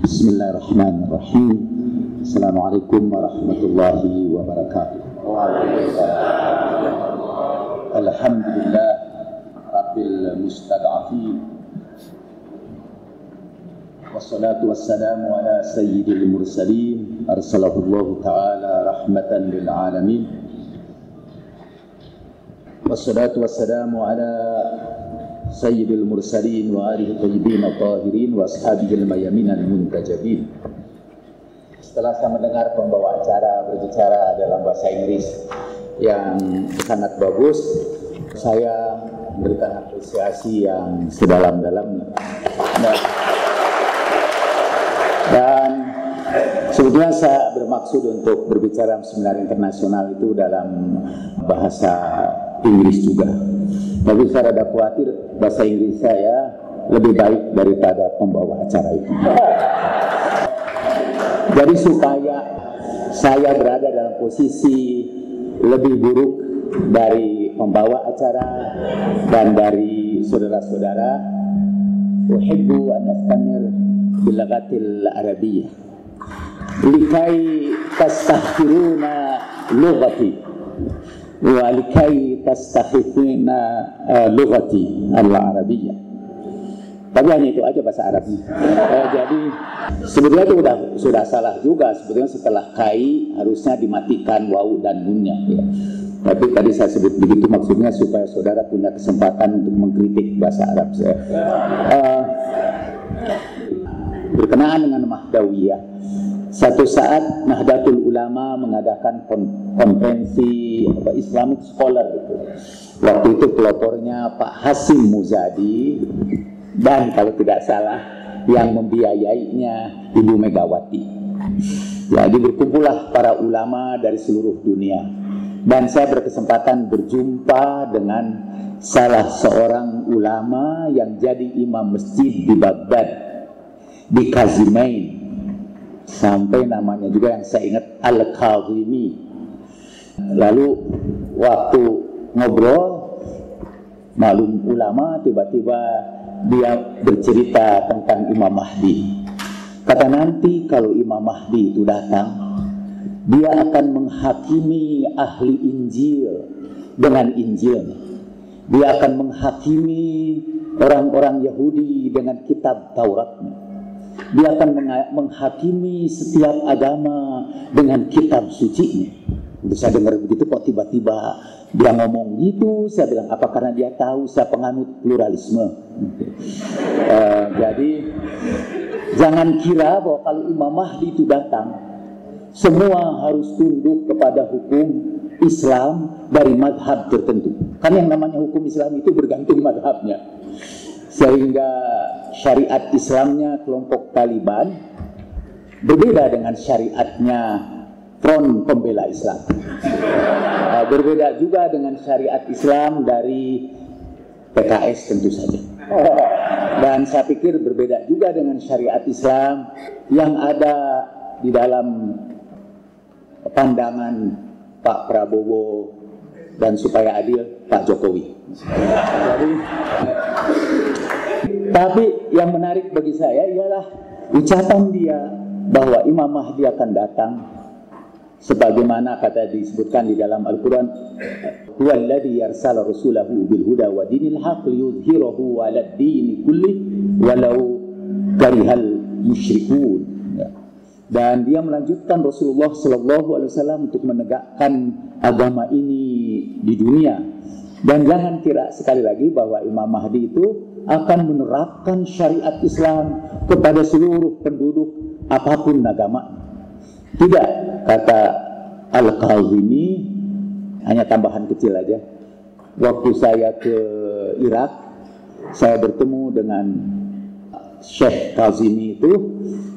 Bismillahirrahmanirrahim. Assalamualaikum warahmatullahi wabarakatuh. Alhamdulillah Rabbil mustad'afin. Wassalatu wassalamu ala sayyidil mursalin. Arsalahullahu ta'ala rahmatan lil alamin. Wassalatu wassalamu ala sayyidil mursalin wa alihi thayyibin at-tahirin wa ashabihil mayamin al-muntajabin. Setelah saya mendengar pembawa acara berbicara dalam bahasa Inggris yang sangat bagus, saya memberikan apresiasi yang sedalam-dalamnya. Dan sebetulnya saya bermaksud untuk berbicara seminar internasional itu dalam bahasa Inggris juga. Tapi saya rada khawatir bahasa Inggris saya lebih baik daripada pembawa acara itu. Jadi supaya saya berada dalam posisi lebih buruk dari pembawa acara dan dari saudara-saudara, uhibbu an astamir bil lughatil arabiyyah likai tastahqiruna lughati wa likai tastakhifuna lughati al-arabiyyah. Tapi hanya itu aja bahasa Arabnya. Jadi sebetulnya itu sudah salah juga. Sebetulnya setelah kai harusnya dimatikan wawu dan nunnya. Ya. Tapi tadi saya sebut begitu maksudnya supaya saudara punya kesempatan untuk mengkritik bahasa Arab saya. Berkenaan dengan Mahdawiyah, satu saat Nahdlatul Ulama mengadakan konferensi Islamic Scholar itu. Waktu itu pelopornya Pak Hasim Muzadi dan kalau tidak salah yang membiayainya Ibu Megawati. Jadi berkumpullah para ulama dari seluruh dunia. Dan saya berkesempatan berjumpa dengan salah seorang ulama yang jadi imam masjid di Baghdad, di Kazimain. Sampai namanya juga yang saya ingat Al-Kazimi. Lalu waktu ngobrol, malum ulama tiba-tiba dia bercerita tentang Imam Mahdi. Kata nanti kalau Imam Mahdi itu datang, dia akan menghakimi ahli Injil dengan Injilnya. Dia akan menghakimi orang-orang Yahudi dengan kitab Tauratnya. Dia akan menghakimi setiap agama dengan kitab sucinya. Saya dengar begitu kok tiba-tiba dia ngomong gitu. Saya bilang apa karena dia tahu saya penganut pluralisme. Jadi jangan kira bahwa kalau Imam Mahdi itu datang semua harus tunduk kepada hukum Islam dari madhab tertentu. Kan yang namanya hukum Islam itu bergantung madhabnya. Sehingga syariat Islamnya kelompok Taliban berbeda dengan syariatnya Front Pembela Islam. Berbeda juga dengan syariat Islam dari PKS tentu saja. Dan saya pikir berbeda juga dengan syariat Islam yang ada di dalam pandangan Pak Prabowo dan supaya adil Pak Jokowi. Jadi, tapi yang menarik bagi saya ialah ucapan dia bahwa Imam Mahdi akan datang sebagaimana kata disebutkan di dalam Al-Quran, huwallazi yarsala rasulahu bil huda wa dinil haqq liyudhhirahu 'alad dini kulli walau karihal musyrikun. Dan dia melanjutkan Rasulullah sallallahu alaihi wasallam untuk menegakkan agama ini di dunia. Dan jangan kira sekali lagi bahwa Imam Mahdi itu akan menerapkan syariat Islam kepada seluruh penduduk apapun agama. Tidak, kata Al-Kazimi, hanya tambahan kecil aja. Waktu saya ke Irak, saya bertemu dengan Syekh Kazimi itu,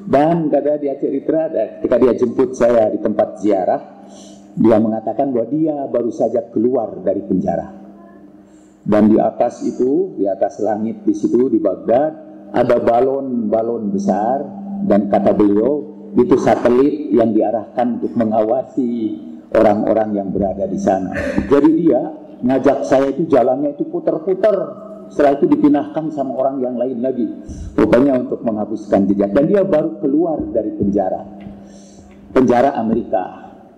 dan kata dia cerita, ketika dia jemput saya di tempat ziarah, dia mengatakan bahwa dia baru saja keluar dari penjara. Dan di atas itu, di atas langit di situ di Baghdad, ada balon-balon besar, dan kata beliau, itu satelit yang diarahkan untuk mengawasi orang-orang yang berada di sana. Jadi dia ngajak saya itu jalannya itu putar-putar Setelah itu dipindahkan sama orang yang lain lagi, rupanya untuk menghapuskan jejak. Dan dia baru keluar dari penjara Amerika.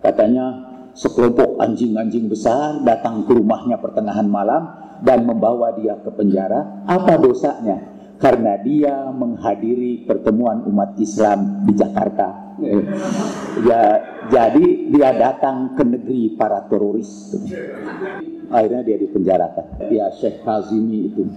Katanya sekelompok anjing-anjing besar datang ke rumahnya pertengahan malam dan membawa dia ke penjara. Apa dosanya? Karena dia menghadiri pertemuan umat Islam di Jakarta. Ya, jadi dia datang ke negeri para teroris. Akhirnya dia dipenjarakan. Ya, Syekh Kazimi itu.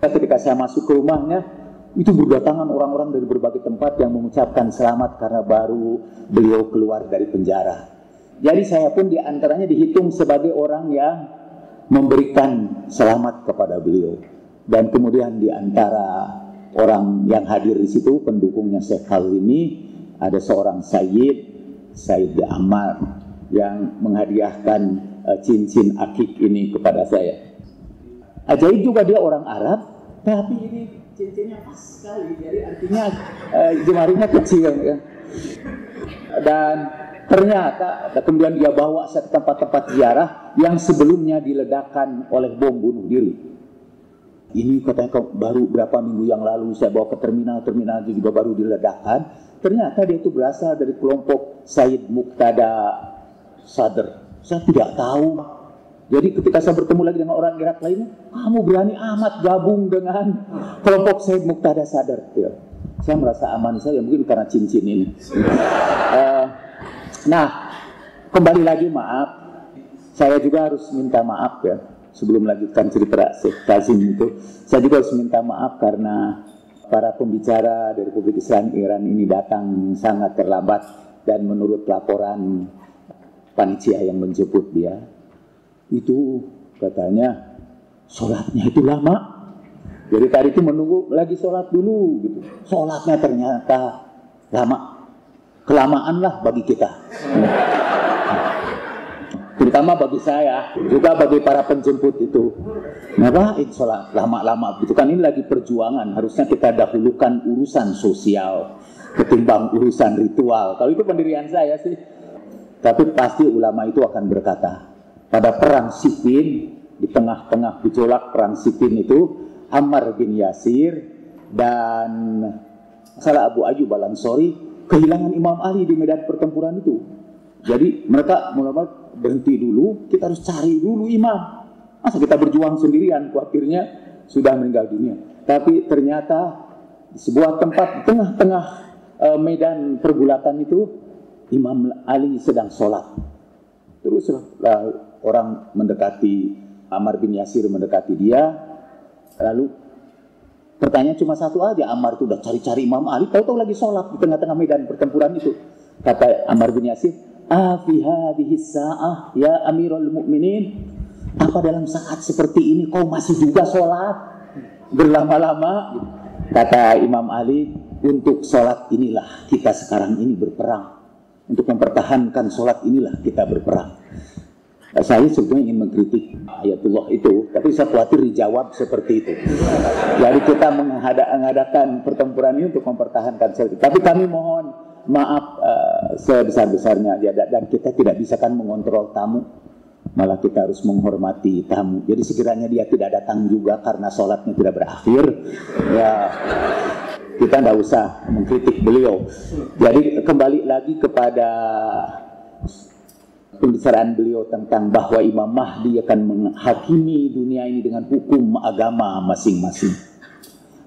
Ketika saya masuk ke rumahnya, itu berdatangan orang-orang dari berbagai tempat yang mengucapkan selamat karena baru beliau keluar dari penjara. Jadi saya pun diantaranya dihitung sebagai orang yang memberikan selamat kepada beliau. Dan kemudian di antara orang yang hadir di situ, pendukungnya Syekh Kazimi, ada seorang Sayyid Ammar yang menghadiahkan cincin akik ini kepada saya. Ajaib juga, dia orang Arab, tapi ini cincinnya pas sekali, jadi artinya jemarinya kecil ya. Dan ternyata kemudian dia bawa ke tempat-tempat ziarah yang sebelumnya diledakkan oleh bom bunuh diri. Ini katanya baru berapa minggu yang lalu saya bawa ke terminal juga baru diledakkan. Ternyata dia itu berasal dari kelompok Sayyid Muqtada Sadr. Saya tidak tahu. Jadi ketika saya bertemu lagi dengan orang Irak lainnya, kamu berani amat gabung dengan kelompok Sayyid Muqtada Sadr. Ya. Saya merasa aman saja, mungkin karena cincin ini. Nah, kembali lagi maaf. Saya juga harus minta maaf ya. Sebelum melanjutkan cerita Syekh Kazim itu, saya juga harus minta maaf karena para pembicara dari Republik Islam Iran ini datang sangat terlambat dan menurut laporan panitia yang menjemput dia, itu katanya sholatnya itu lama. Jadi tadi itu menunggu lagi sholat dulu gitu. Sholatnya ternyata lama, kelamaan lah bagi kita. Terutama bagi saya, juga bagi para penjemput itu. Ngapain sholat lama-lama gitu kan, ini lagi perjuangan. Harusnya kita dahulukan urusan sosial ketimbang urusan ritual. Kalau itu pendirian saya sih. Tapi pasti ulama itu akan berkata, pada perang Siffin, di tengah-tengah gejolak perang Siffin itu, Ammar bin Yasir dan salah Abu Ayyub al-Ansari kehilangan Imam Ali di medan pertempuran itu. Jadi mereka mulai berhenti dulu, kita harus cari dulu imam. Masa kita berjuang sendirian, khawatirnya sudah meninggal dunia. Tapi ternyata di sebuah tempat di tengah-tengah medan pergulatan itu, Imam Ali sedang sholat. Terus orang mendekati, Ammar bin Yasir mendekati dia, lalu pertanyaan cuma satu aja, Ammar itu udah cari-cari Imam Ali, tahu-tahu lagi sholat di tengah-tengah medan pertempuran itu. Kata Ammar bin Yasir, fi hadhihi sa'ah ya Amirul Mukminin, apa dalam saat seperti ini kau masih juga sholat berlama-lama? Kata Imam Ali, untuk sholat inilah kita sekarang ini berperang, untuk mempertahankan sholat inilah kita berperang. Saya sebetulnya ingin mengkritik ayatullah itu, tapi saya khawatir dijawab seperti itu. Jadi kita mengadakan pertempuran ini untuk mempertahankan sholat. Tapi kami mohon maaf sebesar-besarnya ya, dan kita tidak bisa kan mengontrol tamu, malah kita harus menghormati tamu. Jadi sekiranya dia tidak datang juga karena sholatnya tidak berakhir, ya kita tidak usah mengkritik beliau. Jadi kembali lagi kepada pembicaraan beliau tentang bahwa Imam Mahdi akan menghakimi dunia ini dengan hukum agama masing-masing.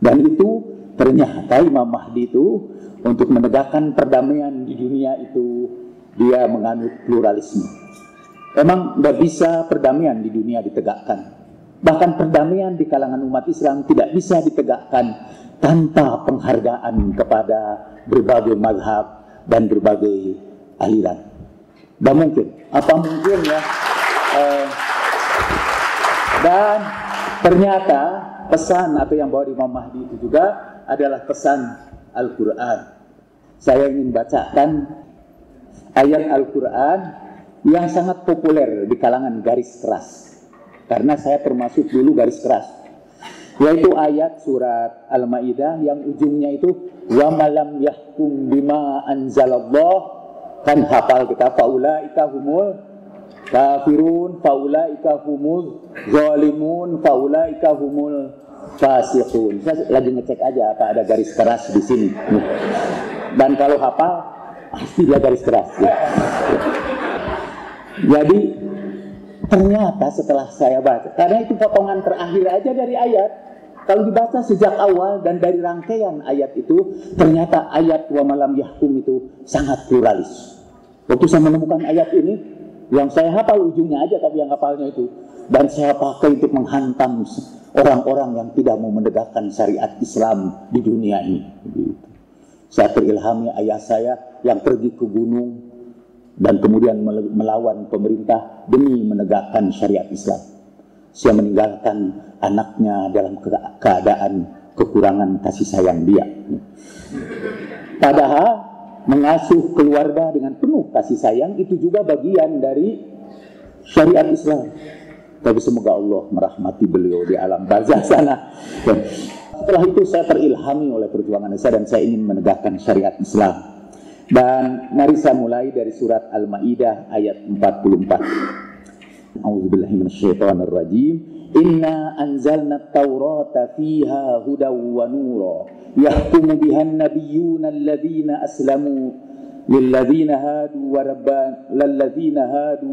Dan itu ternyata Imam Mahdi itu untuk menegakkan perdamaian di dunia itu, dia menganut pluralisme. Memang tidak bisa perdamaian di dunia ditegakkan. Bahkan perdamaian di kalangan umat Islam tidak bisa ditegakkan tanpa penghargaan kepada berbagai mazhab dan berbagai aliran. Dan mungkin, apa mungkin ya? Dan ternyata pesan atau yang bawa Imam Mahdi itu juga adalah pesan Al-Quran. Saya ingin bacakan ayat Al-Quran yang sangat populer di kalangan garis keras, karena saya termasuk dulu garis keras, yaitu ayat surat Al-Maidah yang ujungnya itu wa malam yahkum bima anzalallah. Kan hafal kita, faulaika humul kafirun faulaika humuz zalimun faulaika humul fasiqun. Saya lagi ngecek aja apa ada garis keras di sini. Dan kalau hafal pasti dia garis keras. Ya. Jadi ternyata setelah saya baca, karena itu potongan terakhir aja dari ayat. Kalau dibaca sejak awal dan dari rangkaian ayat itu, ternyata ayat wa malam yahkum itu sangat pluralis. Waktu saya menemukan ayat ini, yang saya hafal ujungnya aja, tapi yang hafalnya itu, dan saya pakai untuk menghantam orang-orang yang tidak mau menegakkan syariat Islam di dunia ini. Saya terilhami ayah saya yang pergi ke gunung dan kemudian melawan pemerintah demi menegakkan syariat Islam. Saya meninggalkan anaknya dalam keadaan kekurangan kasih sayang dia. Padahal mengasuh keluarga dengan penuh kasih sayang itu juga bagian dari syariat Islam. Tapi semoga Allah merahmati beliau di alam barzakh sana. Setelah itu saya terilhami oleh perjuangan saya dan saya ingin menegakkan syariat Islam. Dan mari saya mulai dari surat Al-Maidah ayat 44. A'udzubillahi minasyaitonir rajim. Inna anzalna at-taurata fiha hudaw wa nura yahkumu bihan nabiyyuna alladhina aslamu lilladhina hadu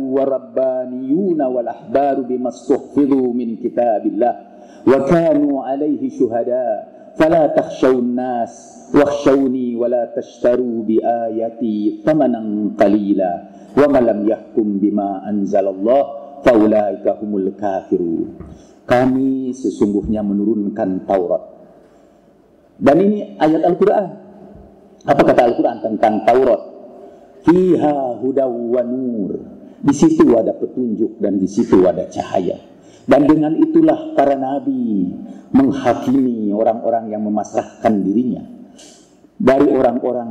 wa rabbaniyuna wal ahbaru bima stuhfidhu min kitabillah wa kanu alaihi syuhada fala takhshawun nas wakhshawni wa la tashtaru bi ayati thamanan qalila wa ma lam yahkum bima anzalallah faulaika humul kafirun. Kami sesungguhnya menurunkan Taurat. Dan ini ayat Al-Quran. Apa kata Al-Quran tentang Taurat? Fiha hudaw wa nur. Di situ ada petunjuk dan di situ ada cahaya. Dan dengan itulah para nabi menghakimi orang-orang yang memasrahkan dirinya. Dari orang-orang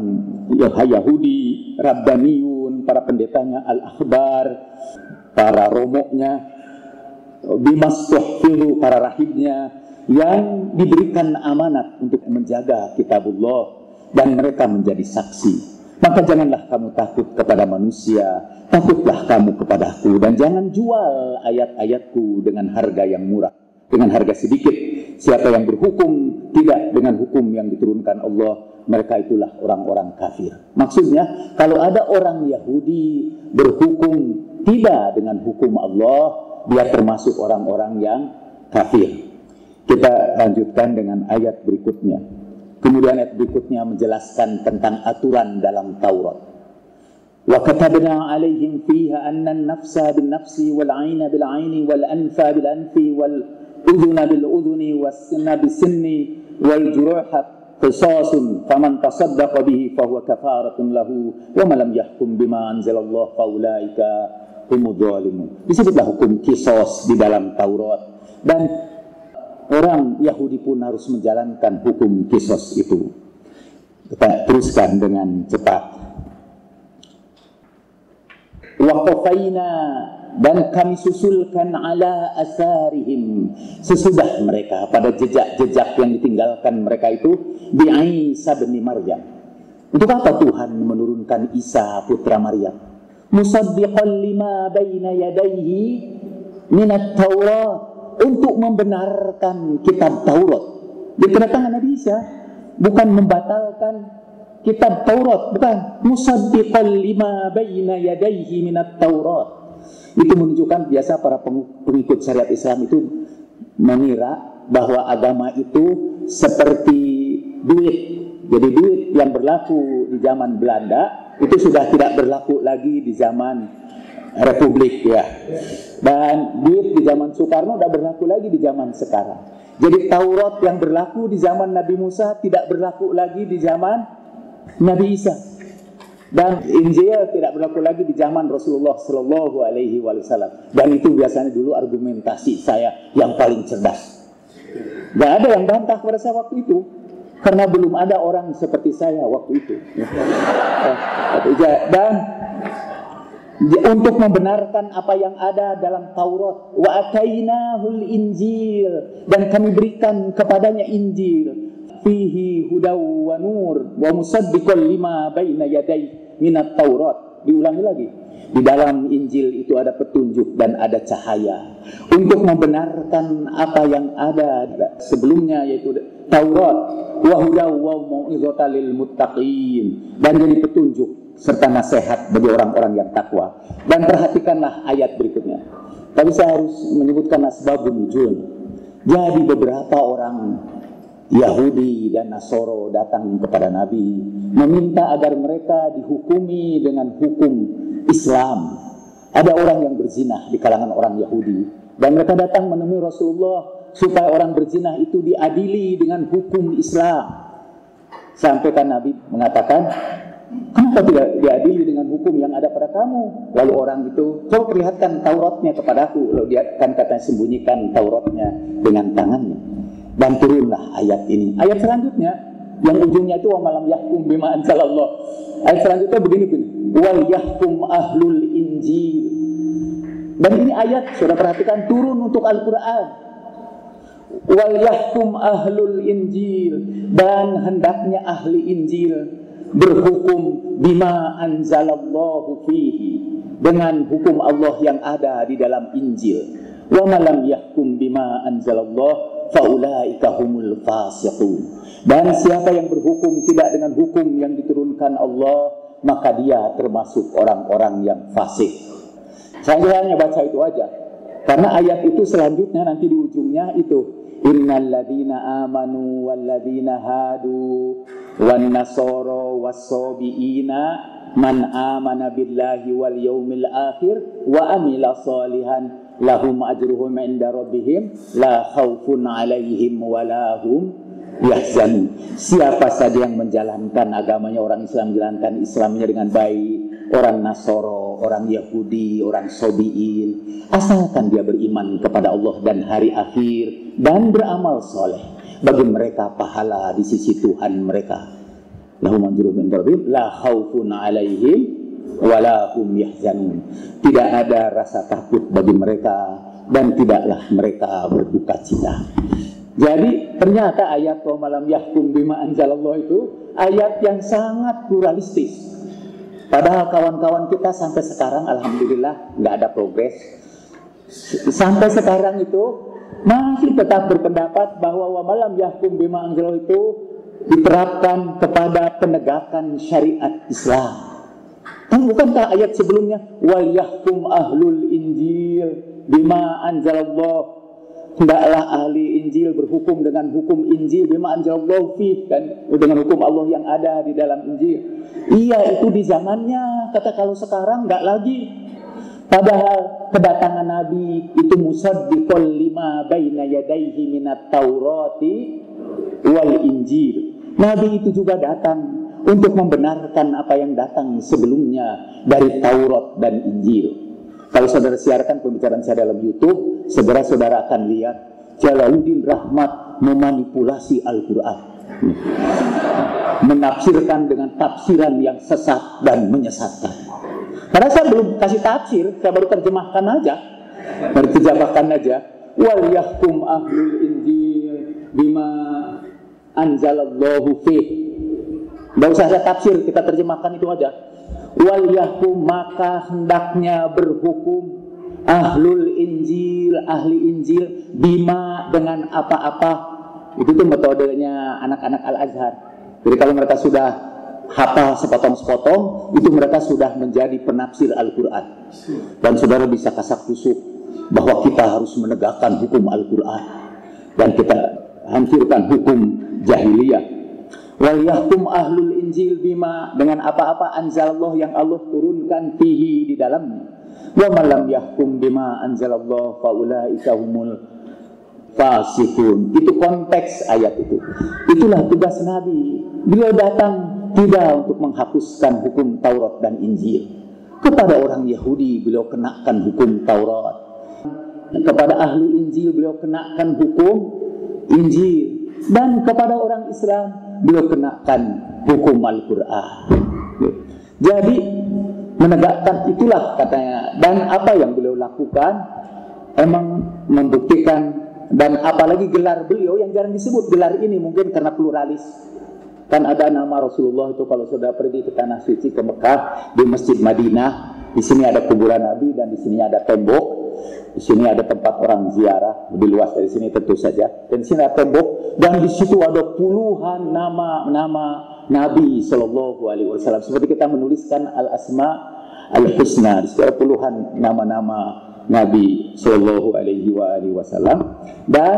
Yahudi, Rabbaniyun, para pendetanya, Al-Akhbar, para romoknya, bimastuhfiru, para rahibnya yang diberikan amanat untuk menjaga kitabullah dan mereka menjadi saksi. Maka janganlah kamu takut kepada manusia, takutlah kamu kepadaku, dan jangan jual ayat-ayatku dengan harga yang murah, dengan harga sedikit. Siapa yang berhukum tidak dengan hukum yang diturunkan Allah, mereka itulah orang-orang kafir. Maksudnya, kalau ada orang Yahudi berhukum tidak dengan hukum Allah, dia termasuk orang-orang yang kafir. Kita lanjutkan dengan ayat berikutnya. Kemudian ayat berikutnya menjelaskan tentang aturan dalam Taurat. Wa katabna 'alaihim fiha anna an-nafsa bin-nafsi wal-'aina bil-'aini wal-anfa bil-anfi wal-udhuna bil-udhuni was-sinna bis-sinni wal-juruha qisasun faman tasaddaqa bihi fahuwa kafaratun lahu wa man lam yahkum bima anzalallahu faulaika humudz zalimun. Disebutlah hukum qisas di dalam Taurat dan orang Yahudi pun harus menjalankan hukum qisas itu. Kita teruskan dengan cepat. Wa qafaina, dan kami susulkan ala asarihim, sesudah mereka, pada jejak-jejak yang ditinggalkan mereka itu, bi Isa bin Maryam. Untuk apa Tuhan menurunkan Isa putra Maryam? Musaddiqan lima baina yadayhi minat Taurat, untuk membenarkan kitab Taurat. Di kedatangan Nabi Isa bukan membatalkan kitab Taurat, bukan. Musaddiqan lima baina yadayhi minat Taurat. Itu menunjukkan biasa para pengikut syariat Islam itu mengira bahwa agama itu seperti duit. Jadi duit yang berlaku di zaman Belanda itu sudah tidak berlaku lagi di zaman Republik ya. Dan duit di zaman Soekarno sudah berlaku lagi di zaman sekarang. Jadi Taurat yang berlaku di zaman Nabi Musa tidak berlaku lagi di zaman Nabi Isa. Dan Injil tidak berlaku lagi di zaman Rasulullah Sallallahu Alaihi Wasallam. Dan itu biasanya dulu argumentasi saya yang paling cerdas. Gak ada yang bantah pada saya waktu itu, karena belum ada orang seperti saya waktu itu. Dan untuk membenarkan apa yang ada dalam Taurat, wa atainahul Injil, dan kami berikan kepadanya Injil, fihi hudaw wa nur wa musaddiqan lima baina yadayhi minat Taurat. Diulangi lagi, Di dalam Injil itu ada petunjuk dan ada cahaya untuk membenarkan apa yang ada sebelumnya, yaitu Taurat, wa hudaw wa mau'izatal lil muttaqin, dan jadi petunjuk serta nasihat bagi orang-orang yang takwa. Dan perhatikanlah ayat berikutnya. Tapi saya harus menyebutkan asbabun nuzul. Jadi beberapa orang Yahudi dan Nasoro datang kepada Nabi meminta agar mereka dihukumi dengan hukum Islam. Ada orang yang berzina di kalangan orang Yahudi, dan mereka datang menemui Rasulullah supaya orang berzina itu diadili dengan hukum Islam. Sampai kan Nabi mengatakan, kenapa tidak diadili dengan hukum yang ada pada kamu? Lalu orang itu, coba perlihatkan Tauratnya kepadaku. Lalu dia kan katanya sembunyikan Tauratnya dengan tangannya. Dan turunlah ayat ini. Ayat selanjutnya yang ujungnya itu wa malam yahkum bima anzalallah. Ayat selanjutnya begini, wal yahkum ahlul injil. Dan ini ayat, sudah perhatikan, turun untuk Al-Quran. Wal yahkum ahlul injil, dan hendaknya ahli Injil berhukum bima anzalallahu fihi, dengan hukum Allah yang ada di dalam Injil. Wa malam yahkum bima anzalallah faulaika humul fasiqun. Dan siapa yang berhukum tidak dengan hukum yang diturunkan Allah, maka dia termasuk orang-orang yang fasik. Saya hanya baca itu aja, karena ayat itu selanjutnya nanti di ujungnya itu innal ladzina amanu wal ladzina hadu wan nasara was-sabiina man amana billahi wal yaumil akhir wa amila salihan lahum ajruhum inda rabbihim la khaufun alaihim walahum yahzanun. Siapa saja yang menjalankan agamanya, orang Islam menjalankan Islamnya dengan baik, orang Nasoro, orang Yahudi, orang Sobiin, asalkan dia beriman kepada Allah dan hari akhir dan beramal soleh, bagi mereka pahala di sisi Tuhan mereka. Lahum ajruhum inda rabbihim la khaufun alaihim walahum yahzanun. Tidak ada rasa takut bagi mereka dan tidaklah mereka berduka cita. Jadi ternyata ayat wa malam yahkum bima anzalallah itu ayat yang sangat pluralistis. Padahal kawan-kawan kita sampai sekarang alhamdulillah nggak ada progres. Sampai sekarang itu masih tetap berpendapat bahwa wa malam yahkum bima anzalallah itu diterapkan kepada penegakan syariat Islam. Bukankah ayat sebelumnya wal yahkum ahlul injil bima anzalallah, hendaklah ahli Injil berhukum dengan hukum Injil bima anzalallahu fi, dan dengan hukum Allah yang ada di dalam Injil. Iya, itu di zamannya, kata kalau sekarang enggak lagi. Padahal kedatangan Nabi itu musaddiqul lima baina yadayhi minat taurati wal Injil. Nabi itu juga datang untuk membenarkan apa yang datang sebelumnya dari Taurat dan Injil. Kalau saudara siarkan pembicaraan saya dalam YouTube, segera saudara akan lihat Jalaluddin Rahmat memanipulasi Al-Quran, menafsirkan dengan tafsiran yang sesat dan menyesatkan. Karena saya belum kasih tafsir, saya baru terjemahkan aja, baru terjemahkan aja. Wal yahkum ahlul injil bima anzalallahu fih. Tidak usah ada tafsir, kita terjemahkan itu aja. Wal yahkum, maka hendaknya berhukum ahlul injil, ahli Injil, bima, dengan apa-apa. Itu tuh metodenya anak-anak Al-Azhar. Jadi kalau mereka sudah hafal sepotong-sepotong, itu mereka sudah menjadi penafsir Al-Quran. Dan saudara bisa kasak kusuk bahwa kita harus menegakkan hukum Al-Quran dan kita hancurkan hukum jahiliyah. Wal yahkum ahlul injil bima, dengan apa-apa anzalallah yang Allah turunkan fihi, di dalamnya. Wa malam yahkum bima anzalallah faulaika humul fasiqun. Itu konteks ayat itu. Itulah tugas Nabi. Beliau datang tidak untuk menghapuskan hukum Taurat dan Injil. Kepada orang Yahudi beliau kenakan hukum Taurat. Kepada ahli Injil beliau kenakan hukum Injil. Dan kepada orang Islam beliau kenakan hukum Al-Quran. Jadi menegakkan itulah katanya. Dan apa yang beliau lakukan emang membuktikan. Dan apalagi gelar beliau yang jarang disebut, gelar ini mungkin karena pluralis. Kan ada nama Rasulullah itu kalau sudah pergi ke tanah suci, ke Mekah, di Masjid Madinah, di sini ada kuburan Nabi dan di sini ada tembok. Di sini ada tempat orang ziarah, lebih luas dari sini tentu saja. Dan di sini ada tembok dan di situ ada puluhan nama-nama Nabi Shallallahu Alaihi Wasallam. Seperti kita menuliskan al-asma al-husna, di situ ada puluhan nama-nama Nabi Shallallahu Alaihi Wasallam. Dan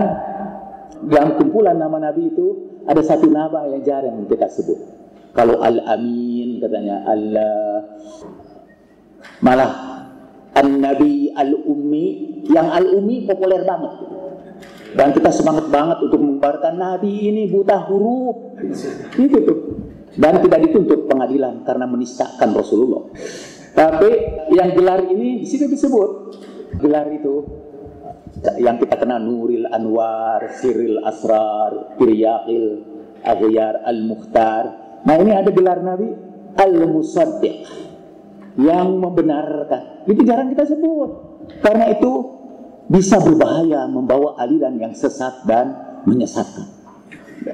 dalam kumpulan nama Nabi itu ada satu nama yang jarang kita sebut. Kalau Al-Amin katanya Allah, malah An-Nabi Al-Ummi, yang Al-Ummi populer banget. Dan kita semangat banget untuk membarkan Nabi ini buta huruf. Itu tuh. Dan tidak dituntut pengadilan karena menistakan Rasulullah. Tapi yang gelar ini di situ disebut. Gelar itu yang kita kenal Nuril Anwar, Siril Asrar, Kiryaqil Aghyar Al-Mukhtar. Nah ini ada gelar Nabi Al-Musaddiq, yang membenarkan. Itu jarang kita sebut karena itu bisa berbahaya, membawa aliran yang sesat dan menyesatkan.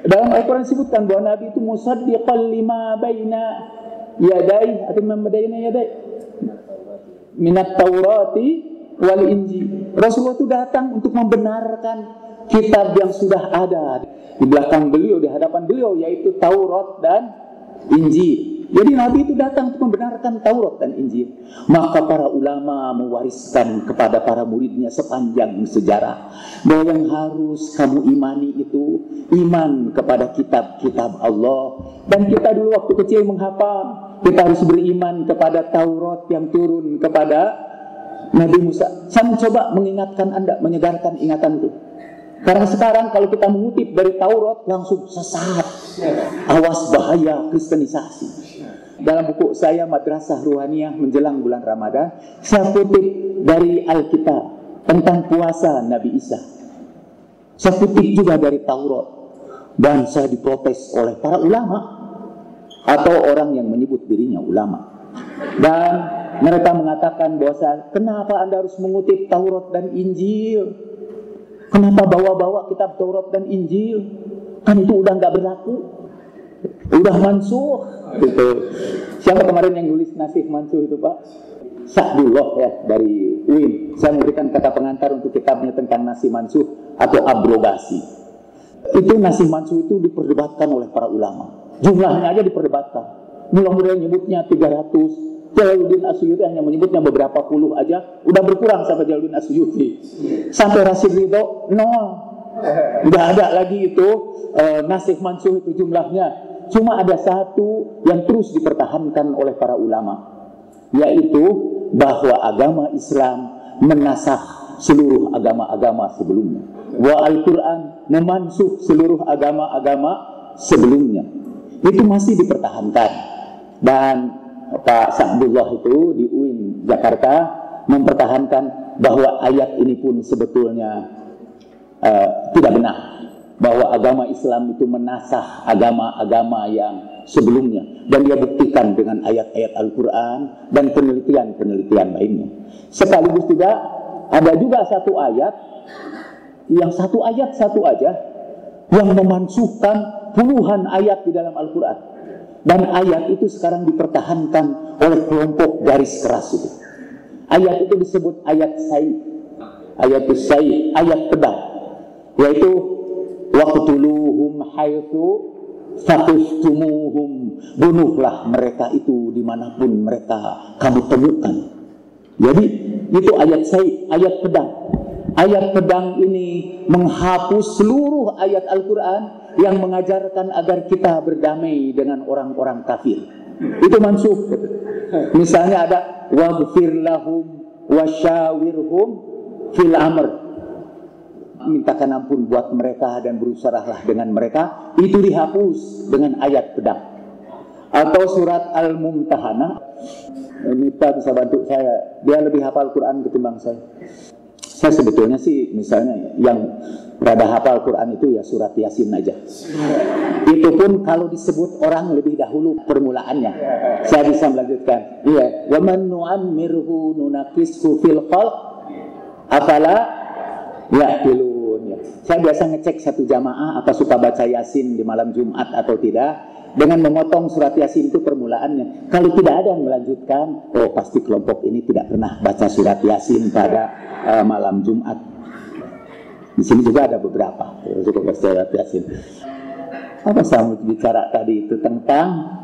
Dalam Al-Quran disebutkan bahwa Nabi itu musaddiqan lima baina yadai atau lima baina yadai minat Taurati wal Injil. Rasulullah itu datang untuk membenarkan kitab yang sudah ada di belakang beliau, di hadapan beliau, yaitu Taurat dan Injil. Jadi Nabi itu datang untuk membenarkan Taurat dan Injil. Maka para ulama mewariskan kepada para muridnya sepanjang sejarah bahwa yang harus kamu imani itu iman kepada kitab-kitab Allah. Dan kita dulu waktu kecil menghafal, kita harus beriman kepada Taurat yang turun kepada Nabi Musa. Saya mencoba mengingatkan Anda, menyegarkan ingatanku. Karena sekarang kalau kita mengutip dari Taurat langsung sesat. Awas bahaya kristenisasi. Dalam buku saya Madrasah Ruhaniyah menjelang bulan Ramadan, saya kutip dari Alkitab tentang puasa Nabi Isa. Saya kutip juga dari Taurat. Dan saya diprotes oleh para ulama atau orang yang menyebut dirinya ulama. Dan mereka mengatakan bahwa kenapa Anda harus mengutip Taurat dan Injil? Kenapa bawa-bawa kitab Taurat dan Injil? Kan itu udah nggak berlaku, udah mansuh. Gitu. Siapa kemarin yang nulis nasih mansuh itu Pak? Sa'dullah ya dari UIN. Saya memberikan kata pengantar untuk kitabnya tentang nasih mansuh atau abrogasi. Itu nasih mansuh itu diperdebatkan oleh para ulama. Jumlahnya aja diperdebatkan. Mula-mula nyebutnya 300. Jalaluddin Asyuyuti hanya menyebutnya beberapa puluh aja, udah berkurang sampai Jalaluddin Asyuyuti. Sampai Rasid Ridho 0. Udah ada lagi itu nasih mansuh itu jumlahnya. Cuma ada satu yang terus dipertahankan oleh para ulama, yaitu bahwa agama Islam menasakh seluruh agama-agama sebelumnya. Wa Al-Quran memansuh seluruh agama-agama sebelumnya. Itu masih dipertahankan. Dan Pak Sa'dullah itu di UIN Jakarta mempertahankan bahwa ayat ini pun sebetulnya tidak benar, bahwa agama Islam itu menasakh agama-agama yang sebelumnya, dan dia buktikan dengan ayat-ayat Al-Quran dan penelitian-penelitian lainnya. Sekaligus juga ada juga satu ayat satu aja yang memansuhkan puluhan ayat di dalam Al-Quran. Dan ayat itu sekarang dipertahankan oleh kelompok garis keras itu. Ayat itu disebut ayat sayyid. Ayat sayyid, ayat pedang. Yaitu waqtuluhum haitsu saqiftumuhum. Bunuhlah mereka itu dimanapun mereka kamu temukan. Jadi itu ayat sayyid, ayat pedang. Ayat pedang ini menghapus seluruh ayat Al-Quran yang mengajarkan agar kita berdamai dengan orang-orang kafir. Itu mansuh. Misalnya ada waghfir lahum wasyawirhum fil amr. Mintakan ampun buat mereka dan berusahalah dengan mereka. Itu dihapus dengan ayat pedang. Atau surat Al-Mumtahanah. Ini Pak bisa bantu saya. Dia lebih hafal Quran ketimbang saya. Saya sebetulnya sih misalnya yang rada hafal Quran itu ya surat Yasin aja. Itu pun kalau disebut orang lebih dahulu permulaannya. Saya bisa melanjutkan. Iya, wa man nu'ammirhu nunaqishu fil khalq afala ya'qilun. Saya biasa ngecek satu jamaah apa suka baca Yasin di malam Jumat atau tidak. dengan memotong surat Yasin itu permulaannya. Kalau tidak ada yang melanjutkan, oh pasti kelompok ini tidak pernah baca surat Yasin pada malam Jumat. Di sini juga ada beberapa suka baca surat Yasin. Apa saya mau bicara tadi itu tentang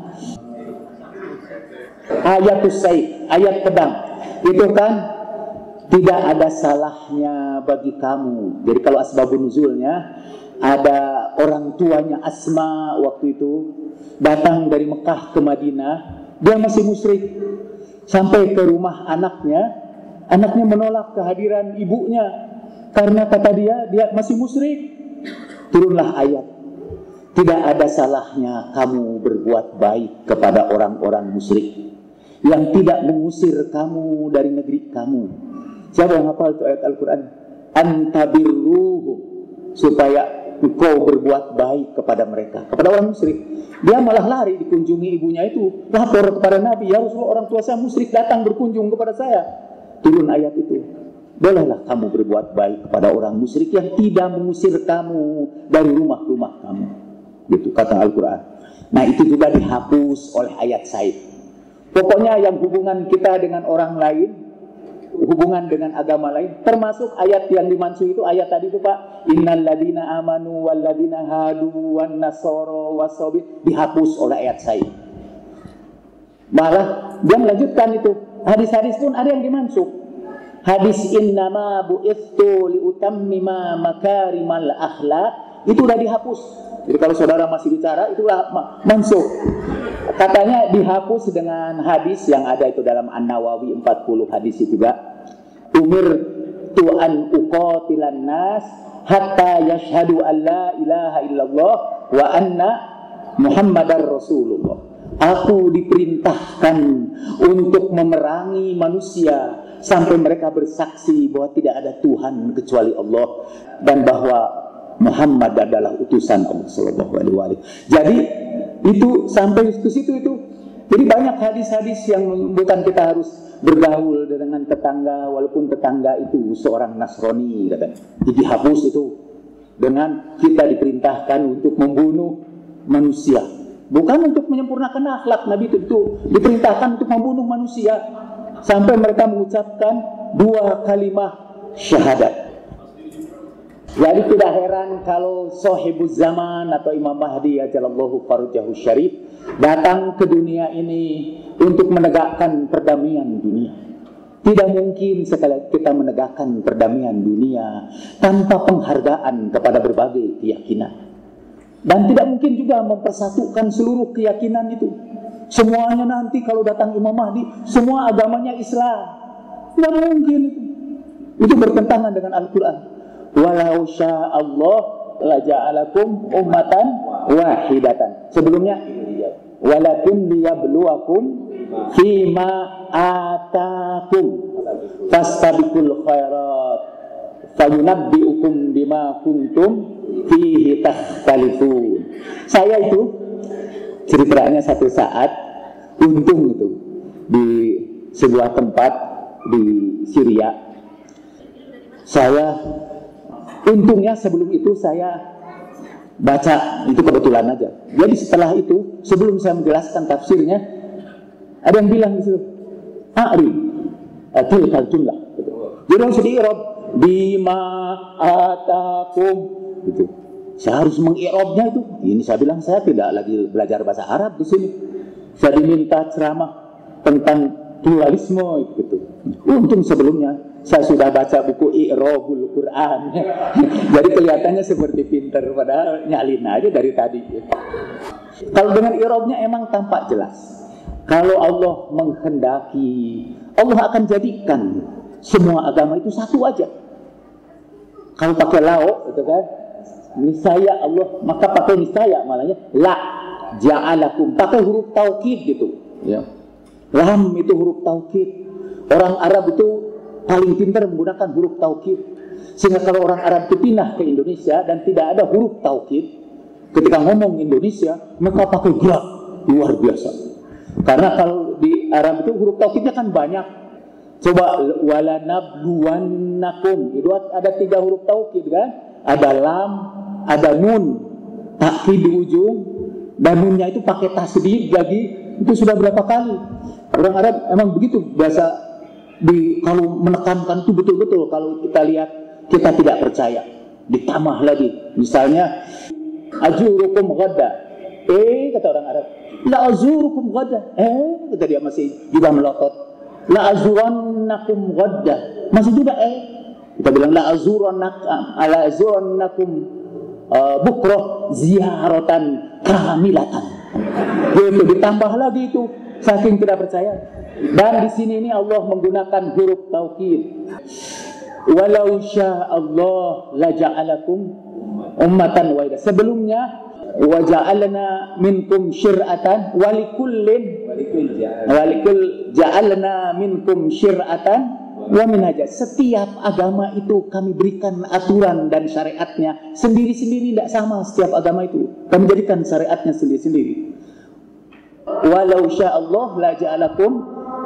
ayatus saif, ayat pedang. Itu kan tidak ada salahnya bagi kamu. Jadi kalau asbabun nuzulnya, ada orang tuanya Asma waktu itu datang dari Mekah ke Madinah, dia masih musyrik. Sampai ke rumah anaknya menolak kehadiran ibunya karena kata dia masih musyrik. Turunlah ayat, tidak ada salahnya kamu berbuat baik kepada orang-orang musyrik yang tidak mengusir kamu dari negeri kamu. Siapa yang hafal itu ayat Al-Quran? Antabirruhum, supaya engkau berbuat baik kepada mereka, kepada orang musyrik. Dia malah lari dikunjungi ibunya itu, lapor kepada Nabi, ya Rasulullah, orang tua saya musyrik datang berkunjung kepada saya. Turun ayat itu, bolehlah kamu berbuat baik kepada orang musyrik yang tidak mengusir kamu dari rumah-rumah kamu. Gitu kata Al-Quran. Nah itu juga dihapus oleh ayat saif. Pokoknya yang hubungan kita dengan orang lain, hubungan dengan agama lain, termasuk ayat yang dimansuh itu, ayat tadi itu Pak, innal ladina amanu wal ladina hadu wan nasara wasabi, dihapus oleh ayat saif. Malah dia melanjutkan itu, hadis-hadis pun ada yang dimansuh. Hadis innama bu'ithtu liutammima makarimal akhlaq itu udah dihapus. Jadi kalau saudara masih bicara itulah mansuh. Katanya dihapus dengan hadis yang ada itu dalam An-Nawawi 40 hadis itu juga. Umir tu'an uqatilan nas hatta yashhadu an la ilaha illallah wa anna Muhammadar Rasulullah. Aku diperintahkan untuk memerangi manusia sampai mereka bersaksi bahwa tidak ada Tuhan kecuali Allah dan bahwa Muhammad adalah utusan Allah Sallallahu Alaihi Wasallam. Jadi itu sampai ke situ itu. Jadi banyak hadis-hadis yang membuat kita harus bergaul dengan tetangga walaupun tetangga itu seorang Nasrani katanya. Jadi hapus itu dengan kita diperintahkan untuk membunuh manusia, bukan untuk menyempurnakan akhlak. Nabi itu diperintahkan untuk membunuh manusia sampai mereka mengucapkan 2 kalimat syahadat. Jadi tidak heran kalau sahibuz zaman atau Imam Mahdi ajalallahu farjahu syarif datang ke dunia ini untuk menegakkan perdamaian dunia. Tidak mungkin sekali kita menegakkan perdamaian dunia tanpa penghargaan kepada berbagai keyakinan. Dan tidak mungkin juga mempersatukan seluruh keyakinan itu. Semuanya nanti kalau datang Imam Mahdi, semua agamanya Islam. Tidak mungkin itu. Itu bertentangan dengan Al-Quran. Walau sya'allah laja'alakum ummatan wahidatan. Sebelumnya walakin liyabluwakum fima atakum fastabiqul khairat fayunabbi'ukum bima kuntum fihi takhtalifun. Saya itu ceritanya satu saat untung itu di sebuah tempat di Syria. Saya untungnya sebelum itu saya baca itu kebetulan aja. Jadi setelah itu sebelum saya menjelaskan tafsirnya ada yang bilang di situ a'ri tilkal jumlah. Jadi harus di-i'rab bima atakum gitu. Saya harus meng-i'rabnya itu. Ini saya bilang saya tidak lagi belajar bahasa Arab di sini. Saya diminta ceramah tentang pluralisme gitu. Untung sebelumnya saya sudah baca buku I'rabul Quran. Jadi kelihatannya seperti pinter, padahal nyalin aja dari tadi. Kalau dengan i'rabnya emang tampak jelas. Kalau Allah menghendaki, Allah akan jadikan semua agama itu satu aja. Kalau pakai lau, gitu kan? Niscaya Allah, maka pakai niscaya malahnya la ja'alakum, pakai huruf taukid gitu. Ya. Lam itu huruf taukid. Orang Arab itu paling pintar menggunakan huruf taukid. Sehingga kalau orang Arab itu pindah ke Indonesia dan tidak ada huruf taukid, ketika ngomong Indonesia, maka pakai gerak luar biasa. Karena kalau di Arab itu huruf taukidnya kan banyak. Coba walanabluwannakum, itu ada 3 huruf taukid kan? Ada lam, ada nun, takkid di ujung, Dan nunnya itu pakai tasdid lagi, itu sudah berapa kali. Orang Arab emang begitu, biasa kalau menekankan itu betul-betul. Kalau kita lihat, kita tidak percaya. Ditambah lagi, misalnya ajurukum ghadda. Kata orang Arab, la azurukum ghadda. Kata dia masih juga melotot. La azurannakum ghadda. Masih juga kita bilang la azurannakum bukroh ziaratan kamilatan. Gitu, ditambah lagi itu, saking tidak percaya. Dan di sini ini Allah menggunakan huruf taukid. Walau sya'allah la ja'alakum ummatan wahidah. Sebelumnya wa ja'alna minkum syir'atan walikullin ja'alna minkum syir'atan wa minhajah. Setiap agama itu kami berikan aturan dan syariatnya sendiri-sendiri, tidak sama setiap agama itu. Kami jadikan syariatnya sendiri-sendiri. Walau sya'allah la ja'alakum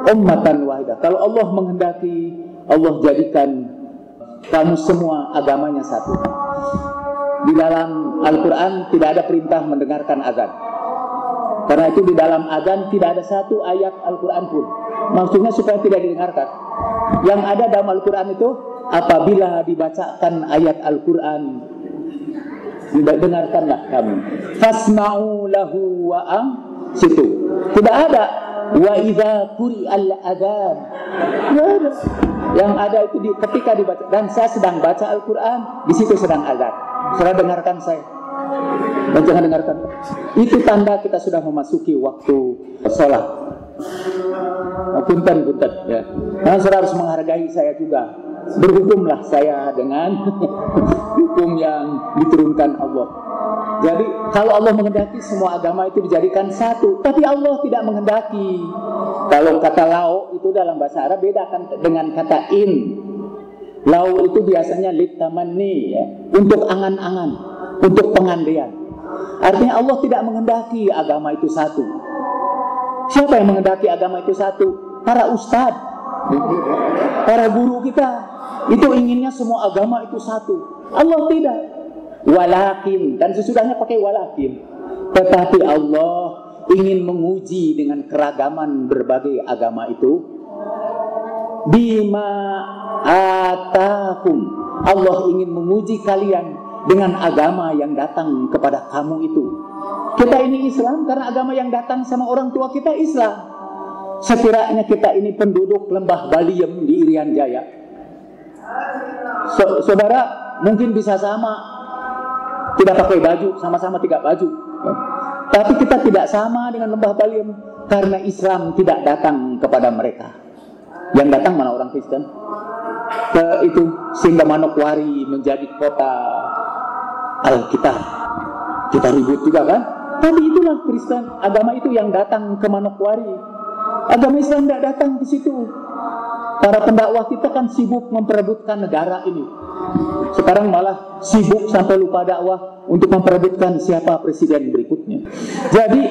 ummatan wahidah. Kalau Allah menghendaki, Allah jadikan kamu semua agamanya satu. Di dalam Al-Quran tidak ada perintah mendengarkan azan. Karena itu di dalam azan tidak ada satu ayat Al-Quran pun. Maksudnya supaya tidak didengarkan. Yang ada dalam Al-Quran itu, apabila dibacakan ayat Al-Quran, dengarkanlah kamu. Fasma'u lahu wa'am situ. Tidak ada wa idza quri'al adzan. Yang ada itu ketika dibaca, dan saya sedang baca Al-Quran, di situ sedang azan. Saudara dengarkan saya, dan jangan dengarkan. Itu tanda kita sudah memasuki waktu sholat. Punten ya. Nah, saudara harus menghargai saya juga. Berhukumlah saya dengan hukum yang diturunkan Allah. Jadi kalau Allah menghendaki, semua agama itu dijadikan satu. Tapi Allah tidak menghendaki. Kalau kata lau itu dalam bahasa Arab beda dengan kata in. Lau itu biasanya litamanni, ya, untuk angan-angan, untuk pengandaian. Artinya Allah tidak menghendaki agama itu satu. Siapa yang menghendaki agama itu satu? Para ustadz, para guru kita. Itu inginnya semua agama itu satu. Allah tidak. Walakin, dan sesudahnya pakai walakin. Tetapi Allah ingin menguji dengan keragaman berbagai agama itu. Bima atakum, Allah ingin menguji kalian dengan agama yang datang kepada kamu itu. Kita ini Islam karena agama yang datang sama orang tua kita Islam. Sekiranya kita ini penduduk lembah Baliem di Irian Jaya, saudara mungkin bisa sama, tidak pakai baju, sama-sama tidak baju. Tapi kita tidak sama dengan lembah Baliem karena Islam tidak datang kepada mereka. Yang datang mana orang Kristen? Itu sehingga Manokwari menjadi kota Alkitab. Kita ribut juga kan? Tapi itulah Kristen, agama itu yang datang ke Manokwari. Agama Islam tidak datang ke situ. Para pendakwah kita kan sibuk memperebutkan negara ini. Sekarang malah sibuk sampai lupa dakwah untuk memperebutkan siapa presiden berikutnya. Jadi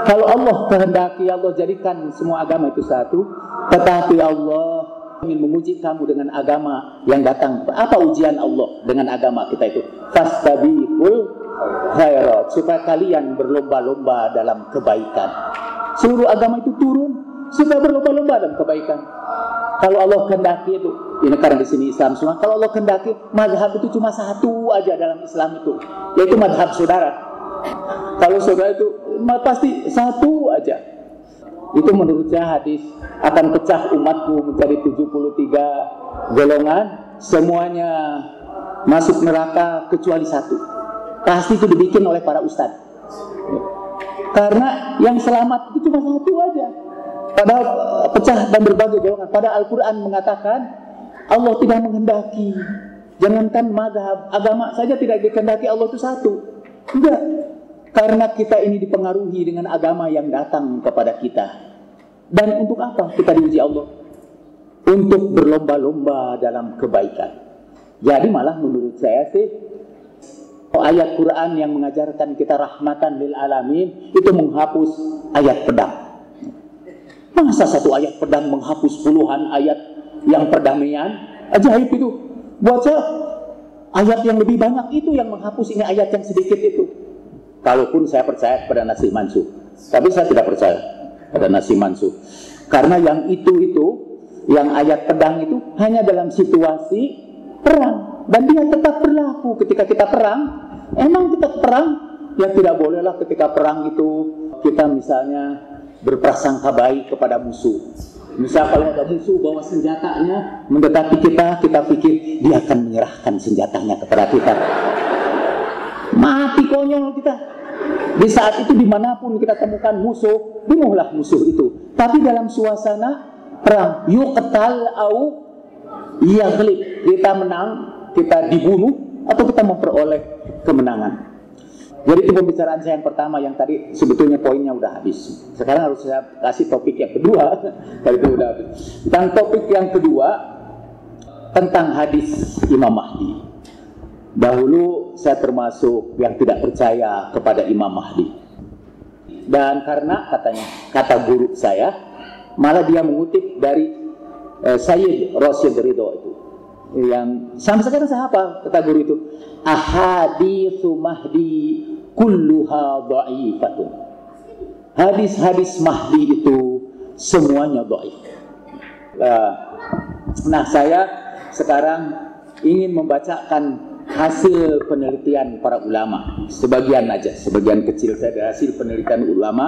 kalau Allah kehendaki, Allah jadikan semua agama itu satu. Tetapi Allah ingin menguji kamu dengan agama yang datang. Apa ujian Allah dengan agama kita itu? Fastabiqul khairat, supaya kalian berlomba-lomba dalam kebaikan. Seluruh agama itu turun supaya berlomba-lomba dalam kebaikan. Kalau Allah kehendaki itu, ini karena di sini Islam semua. Kalau Allah kehendaki, mazhab itu cuma satu aja dalam Islam itu, yaitu mazhab saudara. Kalau saudara itu pasti satu aja. Itu menurut saya hadis akan pecah umatku menjadi 73 golongan, semuanya masuk neraka kecuali satu. Pasti itu dibikin oleh para ustadz. Karena yang selamat itu cuma satu aja. Padahal pecah dan berbagai golongan. Padahal Al-Quran mengatakan Allah tidak menghendaki. Jangankan mazhab, agama saja tidak dikehendaki Allah itu satu. Enggak. Karena kita ini dipengaruhi dengan agama yang datang kepada kita. Dan untuk apa kita diuji Allah? Untuk berlomba-lomba dalam kebaikan. Jadi malah menurut saya sih, ayat Quran yang mengajarkan kita rahmatan lil alamin itu menghapus ayat pedang. Masa satu ayat pedang menghapus puluhan ayat yang perdamaian? Ajaib itu. Buat saya ayat yang lebih banyak itu yang menghapus, ini ayat yang sedikit itu. kalaupun saya percaya pada nasih mansuh. Tapi saya tidak percaya pada nasih mansuh. Karena yang yang ayat pedang itu hanya dalam situasi perang. Dan dia tetap berlaku ketika kita perang. Emang kita perang? Ya tidak bolehlah ketika perang itu kita misalnya berprasangka baik kepada musuh. Misal kalau ada musuh bawa senjatanya mendekati kita, kita pikir dia akan menyerahkan senjatanya kepada kita. Mati konyol kita. Di saat itu dimanapun kita temukan musuh, bunuhlah musuh itu. Tapi dalam suasana perang, yuqtal au yaghlib, kita menang, kita dibunuh atau kita memperoleh kemenangan. Jadi itu pembicaraan saya yang pertama, yang tadi sebetulnya poinnya udah habis. Sekarang harus saya kasih topik yang kedua. Tadi itu udah habis. Dan topik yang kedua tentang hadis Imam Mahdi. Dahulu saya termasuk yang tidak percaya kepada Imam Mahdi. Dan karena kata guru saya, malah dia mengutip dari Sayyid Rasyid Ridho itu. Yang sampai sekarang saya hafal kata guru itu, ahaditsu Mahdi kulluha dha'ifatun. Hadis-hadis Mahdi itu semuanya dhaif. Nah, saya sekarang ingin membacakan hasil penelitian para ulama. Sebagian aja, sebagian kecil saya dari hasil penelitian ulama,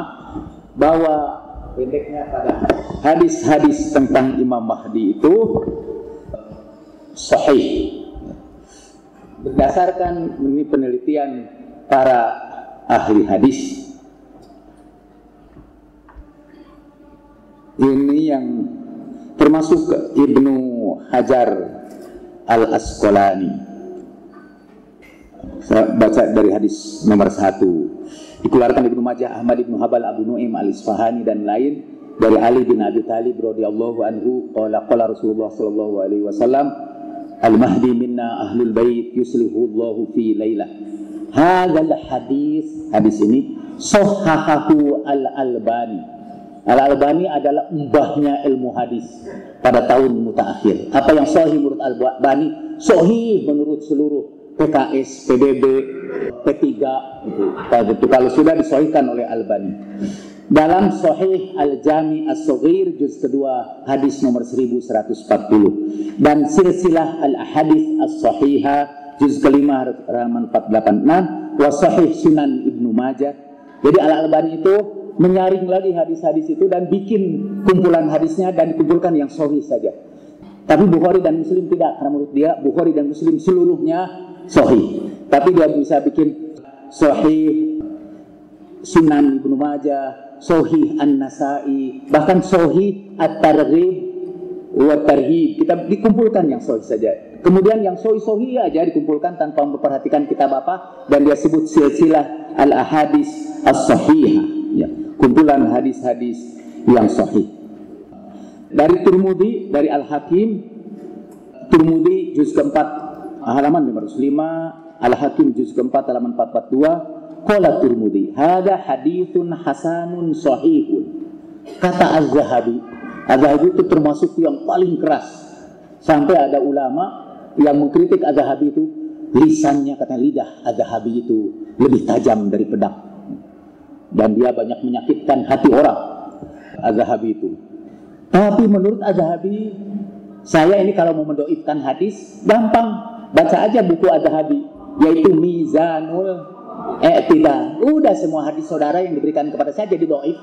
bahwa pendeknya pada hadis-hadis tentang Imam Mahdi itu sahih. Berdasarkan ini penelitian para ahli hadis, ini yang termasuk Ibnu Hajar Al-Asqalani. Saya baca dari hadis nomor 1, dikeluarkan Ibnu Majah, Ahmad Ibnu Habal, Abu Nu'aim Al-Isfahani dan lain, dari Ali bin Abi Thalib radhiyallahu anhu, qala Rasulullah sallallahu alaihi wasallam, al-Mahdi minna ahlul bait yuslihu Allahu fi lailah. Hadzal hadis ini sahahahu al-Albani. Al-Albani adalah mbahnya ilmu hadis pada tahun mutaakhir. Apa yang sahih menurut Al-Albani sahih menurut seluruh PKS, PBB, P3 itu kalau sudah disahihkan oleh Albani. Dalam Sahih Al-Jami As-Saghir juz kedua hadis nomor 1140 dan Silsilah Al-Ahadits As-Sahihah juz kelima halaman 486 wa Sahih Sunan Ibnu Majah. Jadi Al-Albani itu menyaring lagi hadis-hadis itu dan bikin kumpulan hadisnya dan dikumpulkan yang sahih saja. Tapi Bukhari dan Muslim tidak, karena menurut dia Bukhari dan Muslim seluruhnya sahih. Tapi dia bisa bikin Sahih Sunan Ibnu Majah, Sahih An-Nasai, bahkan Sahih At-Targhib wa Tarhib. Kita dikumpulkan yang sahih saja. Kemudian yang sahih aja dikumpulkan tanpa memperhatikan kitab apa, dan dia sebut silsilah Al-Ahadits As-Sahihah, ya, kumpulan hadis-hadis yang sahih. Dari Tirmidzi, dari Al-Hakim, Tirmidzi juz keempat halaman 505, Al-Hakim juz keempat halaman 442, qala Tirmidzi, hadza haditsun hasanun sahihun. Kata Az-Zahabi, Az-Zahabi itu termasuk yang paling keras. Sampai ada ulama yang mengkritik Az-Zahabi itu, lisannya, kata lidah Az-Zahabi itu lebih tajam dari pedang. Dan dia banyak menyakitkan hati orang, Az-Zahabi itu. Tapi menurut Az-Zahabi, saya ini kalau mau mendoifkan hadis, gampang. Baca aja buku Az-Zahabi, yaitu Mizanul I'tidal. Udah semua hadis saudara yang diberikan kepada saya jadi doif.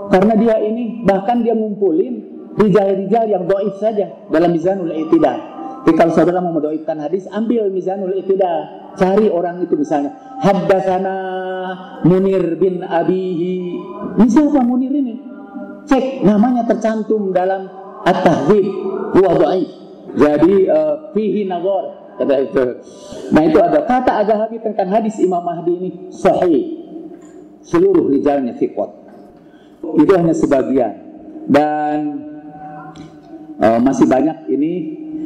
Karena dia ini, bahkan dia ngumpulin rijal-rijal yang doif saja dalam Mizanul I'tidal. Jadi kalau saudara mau mendoifkan hadis, ambil Mizanul I'tidal. Cari orang itu misalnya, haddatsana Munir bin Abihi. Ini siapa Munir ini? Cek, namanya tercantum dalam At-Tahdzib, huwa dhaif. Jadi fihi nazar, kata itu. Nah, itu ada kata Az-Zahabi tentang hadis Imam Mahdi ini sahih. Seluruh rijalnya thiqat. Itu hanya sebagian. Dan masih banyak ini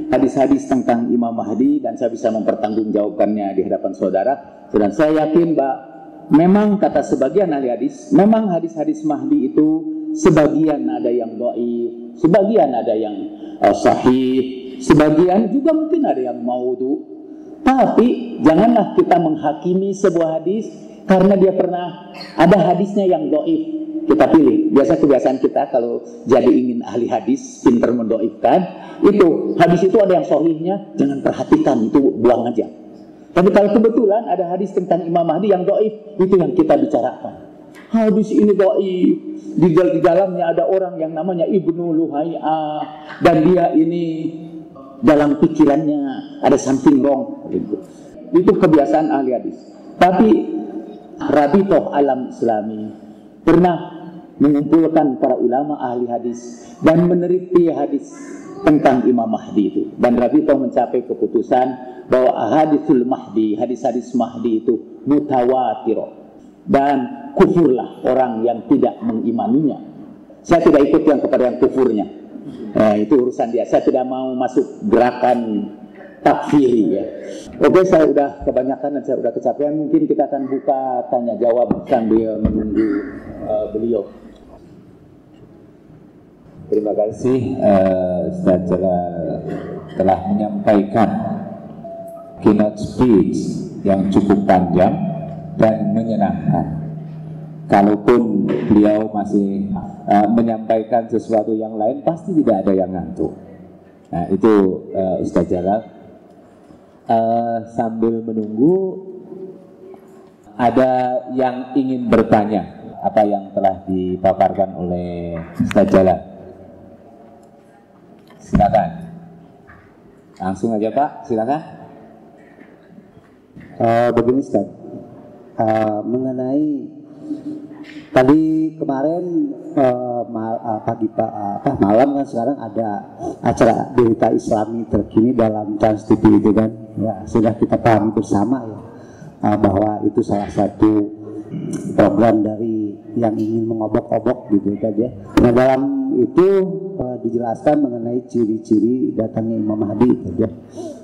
hadis-hadis tentang Imam Mahdi, dan saya bisa mempertanggungjawabkannya di hadapan saudara. Dan saya yakin, Mbak, memang kata sebagian ahli hadis, memang hadis-hadis Mahdi itu sebagian ada yang dhaif, sebagian ada yang sahih, sebagian juga mungkin ada yang maudhu. Tapi janganlah kita menghakimi sebuah hadis karena dia pernah ada hadisnya yang dhaif, kita pilih. Biasa kebiasaan kita kalau jadi ingin ahli hadis, pinter mendoifkan, itu hadis itu ada yang sahihnya, jangan perhatikan, itu buang aja. Tapi kalau kebetulan ada hadis tentang Imam Mahdi yang dhaif, itu yang kita bicarakan. Hadis ini dhaif, di dalamnya ada orang yang namanya Ibnu Luhai'ah, dan dia ini dalam pikirannya ada something wrong gitu. Itu kebiasaan ahli hadis. Tapi Rabithah Alam Islami pernah mengumpulkan para ulama ahli hadis dan meneliti hadis tentang Imam Mahdi itu, dan Rabithah mencapai keputusan bahwa hadisul Mahdi, hadis-hadis Mahdi itu mutawatir dan kufurlah orang yang tidak mengimaninya. Saya tidak ikut yang kepada yang kufurnya. Itu urusan dia. Saya tidak mau masuk gerakan takfiri ya. Oke, saya udah kebanyakan dan saya udah kecapean. Mungkin kita akan buka tanya jawab sambil menunggu beliau. Terima kasih Ustaz Jalal telah menyampaikan keynote speech yang cukup panjang dan menyenangkan. Kalaupun beliau masih menyampaikan sesuatu yang lain, pasti tidak ada yang ngantuk. Nah itu Ustaz Jalal. Sambil menunggu, ada yang ingin bertanya apa yang telah dipaparkan oleh Ustaz Jalal? Silakan. Langsung aja Pak, silakan. Begini Ustaz, mengenai tadi kemarin malam kan sekarang ada acara berita Islami terkini dalam Trans TV itu kan, ya sudah kita pahami bersama ya bahwa itu salah satu program dari yang ingin mengobok-obok gitu kan ya. Nah dalam itu dijelaskan mengenai ciri-ciri datangnya Imam Mahdi gitu ya.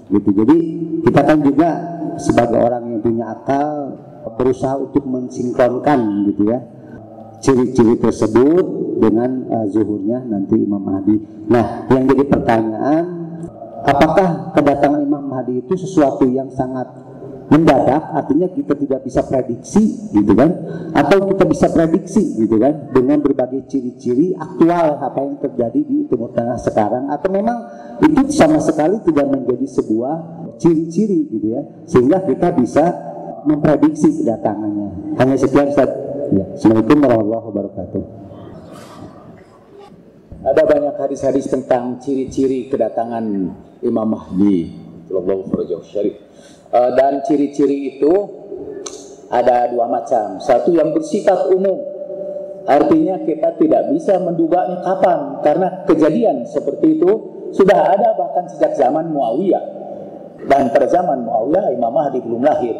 Gitu. Jadi kita kan juga sebagai orang yang punya akal berusaha untuk mensinkronkan gitu ya ciri-ciri tersebut dengan zuhurnya nanti Imam Mahdi. Nah, yang jadi pertanyaan, apakah kedatangan Imam Mahdi itu sesuatu yang sangat mendadak, artinya kita tidak bisa prediksi gitu kan, atau kita bisa prediksi gitu kan dengan berbagai ciri-ciri aktual apa yang terjadi di Timur Tengah sekarang, atau memang itu sama sekali tidak menjadi sebuah ciri-ciri gitu ya, sehingga kita bisa memprediksi kedatangannya. Hanya sekian Ustaz. Ya, Assalamualaikum warahmatullahi wabarakatuh. Ada banyak hadis-hadis tentang ciri-ciri kedatangan Imam Mahdi sallallahu alaihi wasallam. Dan ciri-ciri itu ada dua macam. Satu yang bersifat umum, artinya kita tidak bisa menduganya kapan, karena kejadian seperti itu sudah ada bahkan sejak zaman Muawiyah, dan pada zaman Muawiyah Imam Mahdi belum lahir.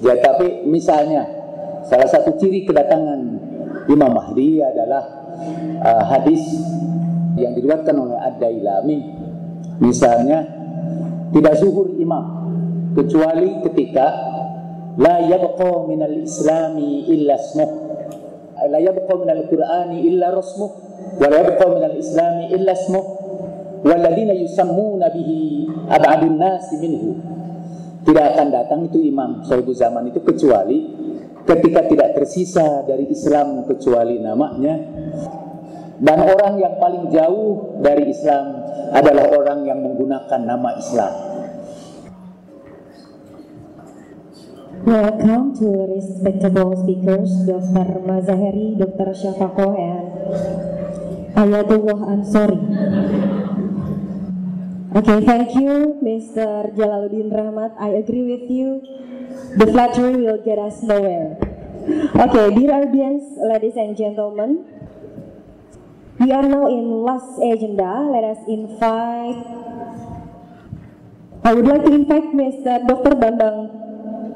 Ya, tapi misalnya salah satu ciri kedatangan Imam Mahdi adalah hadis yang diriwayatkan oleh Ad-Dailami. Misalnya, tidak zuhur imam kecuali ketika la yabqa minal islami illa ismuh, la yabqa minal qur'ani illa rasmuh, wa la yabqa minal islami illa ismuh, walladina yusammuna bihi ab'adun nasi minhu. Tidak akan datang itu imam sahibul zaman itu kecuali ketika tidak tersisa dari Islam kecuali namanya, dan orang yang paling jauh dari Islam adalah orang yang menggunakan nama Islam. Welcome to respectable speakers, Dr. Mazaheri, Dr. Syafaqoh, and Ayatullah Ansori. Okay, thank you, Mr. Jalaluddin Rahmat. I agree with you. The flattery will get us nowhere. Okay, dear audience, ladies and gentlemen, we are now in last agenda. Let us invite. I would like to invite Mr. Dr. Bambang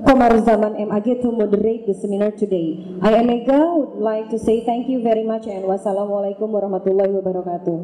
Komaruzzaman MAG to moderate the seminar today. I, Mega, would like to say thank you very much and wassalamualaikum warahmatullahi wabarakatuh.